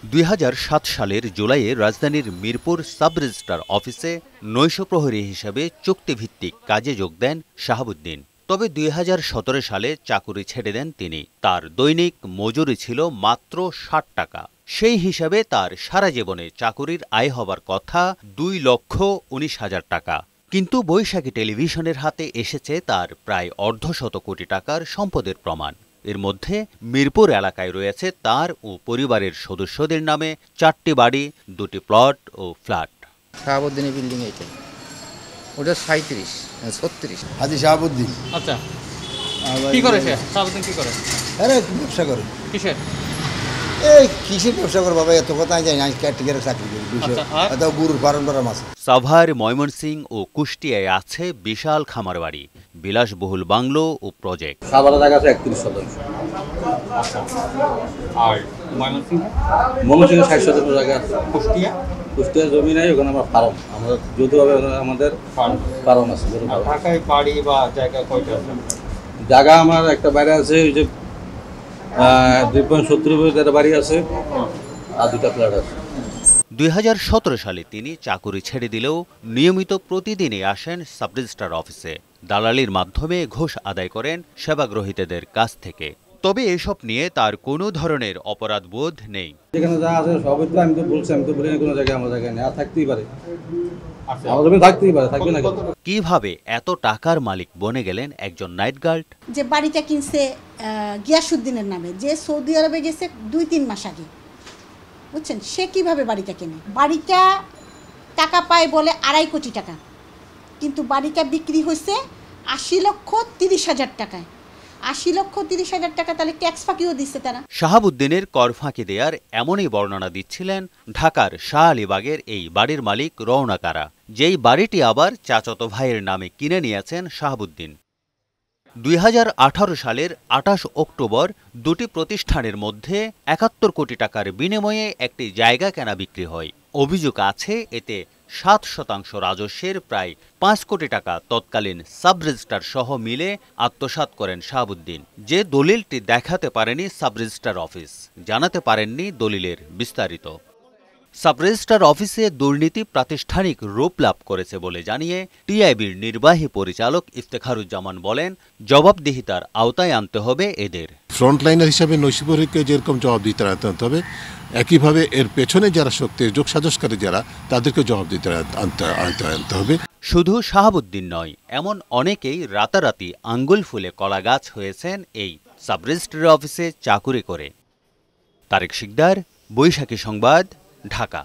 ২০০৭ সালের জুলাইয়ে রাজধানীর মিরপুর সাব রেজিস্ট্রার অফিসে নৈশ প্রহরী হিসেবে চুক্তিভিত্তিক কাজে যোগ দেন শাহাবুদ্দিন। তবে ২০১৭ সালে চাকুরি ছেড়ে দেন তিনি। তার দৈনিক মজুরি ছিল মাত্র ৬০ টাকা। সেই হিসাবে তার সারা জীবনে চাকুরির আয় হবার কথা ২,১৯,০০০ টাকা। কিন্তু বৈশাখী টেলিভিশনের হাতে এসেছে তার প্রায় অর্ধশত কোটি টাকার সম্পদের প্রমাণ। এর মধ্যে মিরপুর এলাকায় রয়েছে তার ও পরিবারের সদস্যদের নামে ৪টি বাড়ি, ২টি প্লট ও ফ্ল্যাট। শাহাবুদ্দিনের বিল্ডিং এইটা, ওটা ৩৭ হাজি শাহাবুদ্দিন। আচ্ছা, কি করে সে? শাহাবুদ্দিন কি করে? আরে ব্যবসা করে। কিসের? এই কিসের ব্যবসা করে বাবা, এত কথা জানি না। ক্যাটেগরি চাকরি করি, এত গরুর ফার্ম করা মাছ। সাভার, ময়মনসিংহ ও কুষ্টিয়ায় আছে বিশাল খামার বাড়ি, বিলাসবহুল বাংলো ও প্রজেক্ট। সাভারে জায়গা আছে ৩১ শতাংশ। আর ময়মনসিংহ ৬০ শতাংশ জায়গা আছে। কুষ্টিয়া জমি নাই, ওখানে আমার ফার্ম, আমরা যৌথভাবে আমাদের ফার্ম আছে। ঢাকায় বাড়ি বা জায়গা কয়টা আছে? জায়গা আমার একটা বাড়ি আছে, ওই যে ২.৭০ একটা বাড়ি আছে, আর ২টা ফ্ল্যাট আছে। ২০১৭ সালে তিনি চাকুরি ছেড়ে দিলেও নিয়মিত প্রতিদিনই আসেন সাব রেজিস্ট্রার অফিসে। দালালির মাধ্যমে ঘুষ আদায় করেন সেবাগ্রহীতাদের কাছ থেকে। তবে এসব নিয়ে তার কোনো ধরনের অপরাধবোধ নেই। যেখানে যা আছে সবই তো আমি তো বলছি, আমি তো বলি না কোনো জায়গায় আমার জায়গায় নেই। আর থাকতেই পারে, আমার জমি থাকতেই পারে, থাকবে না। কিভাবে এত টাকার মালিক বনে গেলেন একজন নাইট গার্ড? যে বাড়িটা কিনছে গিয়াসউদ্দিনের নামে, যে সৌদি আরবে গেছে ২-৩ মাস আগে, বুঝছেন, সে কিভাবে বাড়িটা কেনে? বাড়িটা টাকা পায় বলে ২.৫ কোটি টাকা, কিন্তু বাড়িটা বিক্রি হয়েছে ৮০,৩০,০০০ টাকায়। ৮০,৩০,০০০ টাকা, তাহলে ট্যাক্স ফাঁকিও দিচ্ছে তারা। শাহাবুদ্দিনের কর ফাঁকি দেওয়ার এমনই বর্ণনা দিচ্ছিলেন ঢাকার শাহ আলীবাগের এই বাড়ির মালিক রওনাকারা, যেই বাড়িটি আবার চাচাতো ভাইয়ের নামে কিনে নিয়েছেন শাহাবুদ্দিন। ২০১৮ সালের ২৮ অক্টোবর দুটি প্রতিষ্ঠানের মধ্যে ৭১ কোটি টাকার বিনিময়ে একটি জায়গা কেনা বিক্রি হয়। অভিযোগ আছে এতে ৭% রাজস্বের প্রায় ৫ কোটি টাকা তৎকালীন সাব রেজিস্ট্রার সহ মিলে আত্মসাৎ করেন শাহাবুদ্দিন। যে দলিলটি দেখাতে পারেনি সাব রেজিস্ট্রার অফিস, জানাতে পারেননি দলিলের বিস্তারিত। সাব রেজিস্ট্রার অফিসে দুর্নীতি প্রাতিষ্ঠানিক রূপ লাভ করেছে বলে জানিয়ে টিআইবির নির্বাহী পরিচালক ইফতেখারুজ্জামান বলেন, জবাবদিহিতার আওতায় আনতে হবে এদের। ফ্রন্টলাইনার হিসাবে নৈশপ্রহরীকে যেরকম জবাবদিহিতার আওতায় আনতে হবে, একইভাবে এর পেছনে যারা শক্তির যোগসাজশকারী যারা, তাদেরকে জবাবদিহিতার আওতায় আনতে হবে। শুধু শাহাবুদ্দিন নয়, এমন অনেকেই রাতারাতি আঙ্গুল ফুলে কলা গাছ হয়েছেন এই সাব রেজিস্ট্রার অফিসে চাকুরি করে। তারেক শিকদার, বৈশাখী সংবাদ, ঢাকা।